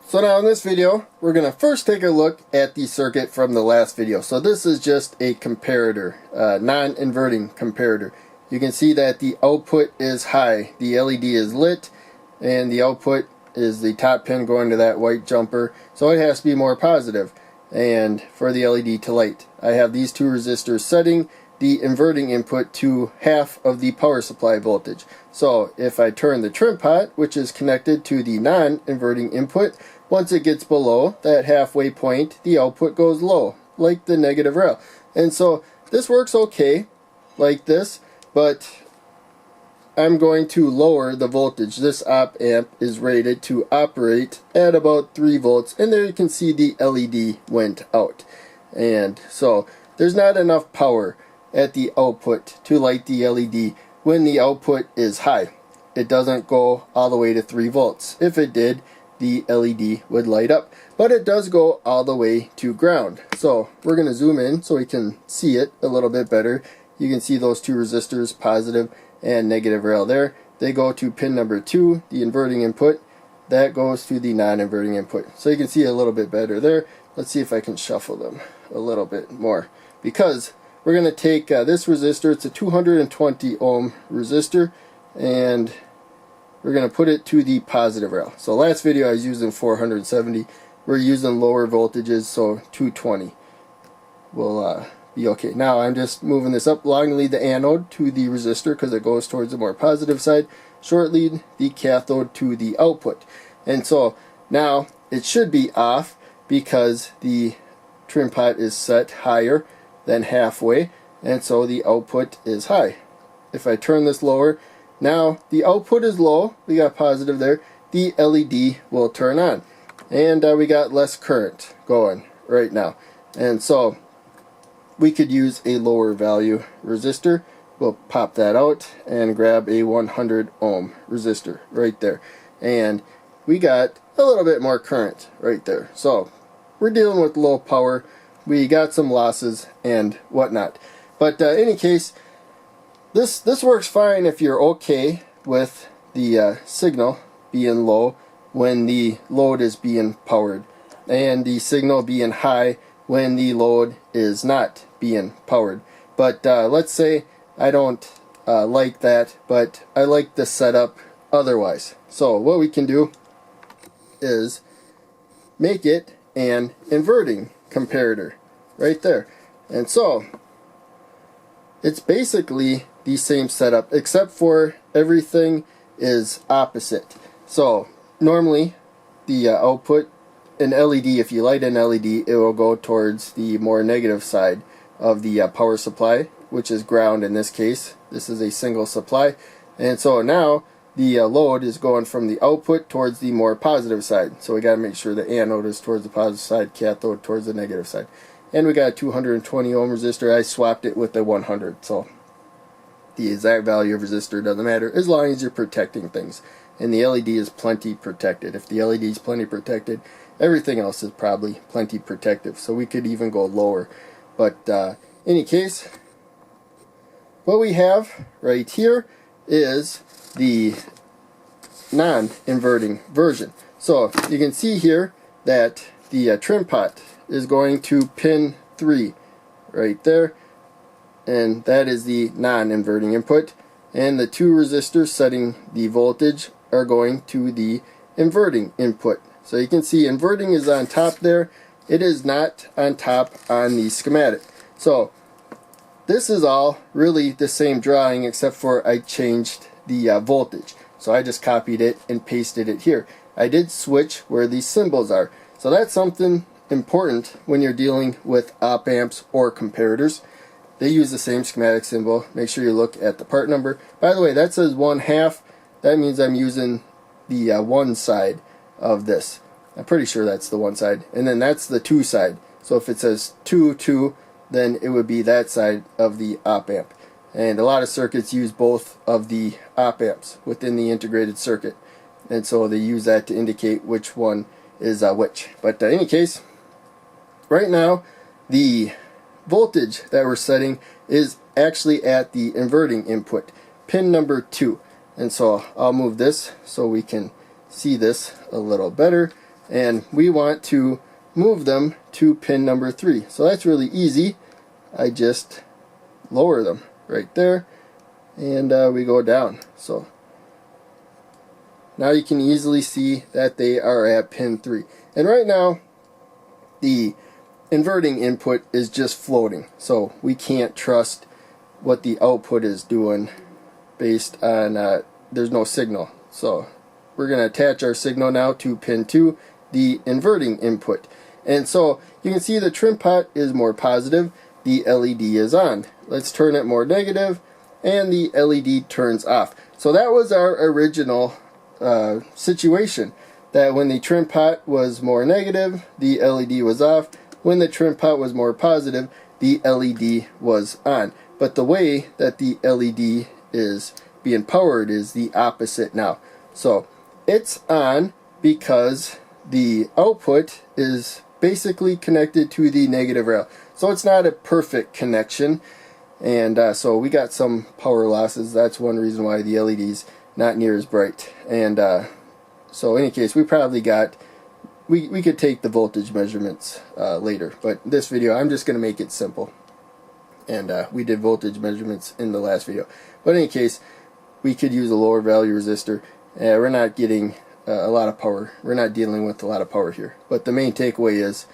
So now in this video, we're going to first take a look at the circuit from the last video. So this is just a comparator, non-inverting comparator. You can see that the output is high, the LED is lit, and the output is the top pin going to that white jumper, so it has to be more positive. And for the LED to light, I have these two resistors setting the inverting input to half of the power supply voltage. So if I turn the trim pot, which is connected to the non-inverting input, once it gets below that halfway point, the output goes low, like the negative rail. And so this works okay, like this, but I'm going to lower the voltage. This op amp is rated to operate at about 3 volts, and there you can see the LED went out. And so there's not enough power at the output to light the LED when the output is high. It doesn't go all the way to 3 volts. If it did, the LED would light up, but it does go all the way to ground. So we're going to zoom in so we can see it a little bit better. You can see those two resistors, positive and negative rail there. They go to pin number 2, the inverting input. That goes to the non-inverting input. So you can see a little bit better there. Let's see if I can shuffle them a little bit more, because we're going to take this resistor. It's a 220 ohm resistor, and we're going to put it to the positive rail. So last video I was using 470. We're using lower voltages, so 220 will be okay. Now I'm just moving this up long lead the anode to the resistor because it goes towards the more positive side. Short lead the cathode to the output. And so now it should be off because the trim pot is set higher than halfway, and so the output is high. If I turn this lower, now the output is low, we got positive there, the LED will turn on, and we got less current going right now. And so we could use a lower value resistor. We'll pop that out and grab a 100 ohm resistor right there, and we got a little bit more current right there. So we're dealing with low power, we got some losses and whatnot, but in any case, this works fine if you're okay with the signal being low when the load is being powered, and the signal being high when the load is not being powered. But let's say I don't like that, but I like the setup otherwise. So what we can do is make it an inverting comparator right there. And so it's basically the same setup, except for everything is opposite. So normally the output, an LED, if you light an LED, it will go towards the more negative side of the power supply, which is ground in this case. This is a single supply, and so now the load is going from the output towards the more positive side. So we got to make sure the anode is towards the positive side, cathode towards the negative side. And we got a 220 ohm resistor. I swapped it with the 100, so the exact value of resistor doesn't matter as long as you're protecting things. And the LED is plenty protected. If the LED is plenty protected, everything else is probably plenty protective. So we could even go lower. But in any case, what we have right here is the non-inverting version. So you can see here that the trim pot is going to pin 3 right there, and that is the non-inverting input, and the two resistors setting the voltage are going to the inverting input. So you can see inverting is on top there. It is not on top on the schematic. So this is all really the same drawing, except for I changed the voltage. So I just copied it and pasted it here. I did switch where these symbols are. So that's something important when you're dealing with op amps or comparators. They use the same schematic symbol. Make sure you look at the part number. By the way, that says 1/2. That means I'm using the one side of this. I'm pretty sure that's the one side. And then that's the 2 side. So if it says 2, 2, then it would be that side of the op amp. And a lot of circuits use both of the op amps within the integrated circuit. And so they use that to indicate which one is which. But in any case, right now, the voltage that we're setting is actually at the inverting input, pin number 2. And so I'll move this so we can see this a little better. and we want to move them to pin number 3. So that's really easy. I just lower them right there, and we go down. So now you can easily see that they are at pin 3. And right now the inverting input is just floating, so we can't trust what the output is doing based on there's no signal. So we're going to attach our signal now to pin 2, the inverting input. And so you can see the trim pot is more positive, the LED is on. Let's turn it more negative, and the LED turns off. So that was our original situation, that when the trim pot was more negative, the LED was off. When the trim pot was more positive, the LED was on. But the way that the LED is being powered is the opposite now. So it's on because the output is basically connected to the negative rail. So it's not a perfect connection, and so we got some power losses. That's one reason why the LED's not near as bright. And so in any case, we probably got, we could take the voltage measurements later, but this video I'm just going to make it simple. And we did voltage measurements in the last video. But in any case, we could use a lower value resistor. We're not getting a lot of power. We're not dealing with a lot of power here. But the main takeaway is,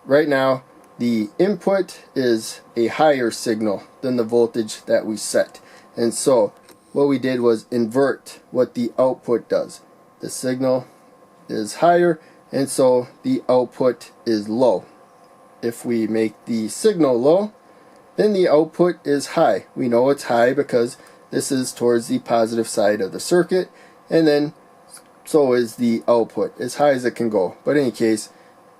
right now, the input is a higher signal than the voltage that we set. And so what we did was invert what the output does. The signal is higher, and so the output is low. If we make the signal low, then the output is high. We know it's high because this is towards the positive side of the circuit, and then so is the output, as high as it can go. But in any case,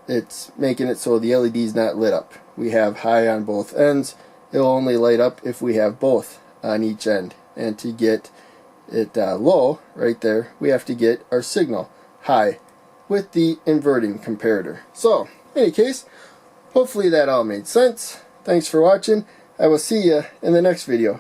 it's making it so the LED is not lit up. We have high on both ends. It'll only light up if we have both on each end. And to get it low right there, we have to get our signal high with the inverting comparator. So in any case, hopefully that all made sense. Thanks for watching. I will see you in the next video.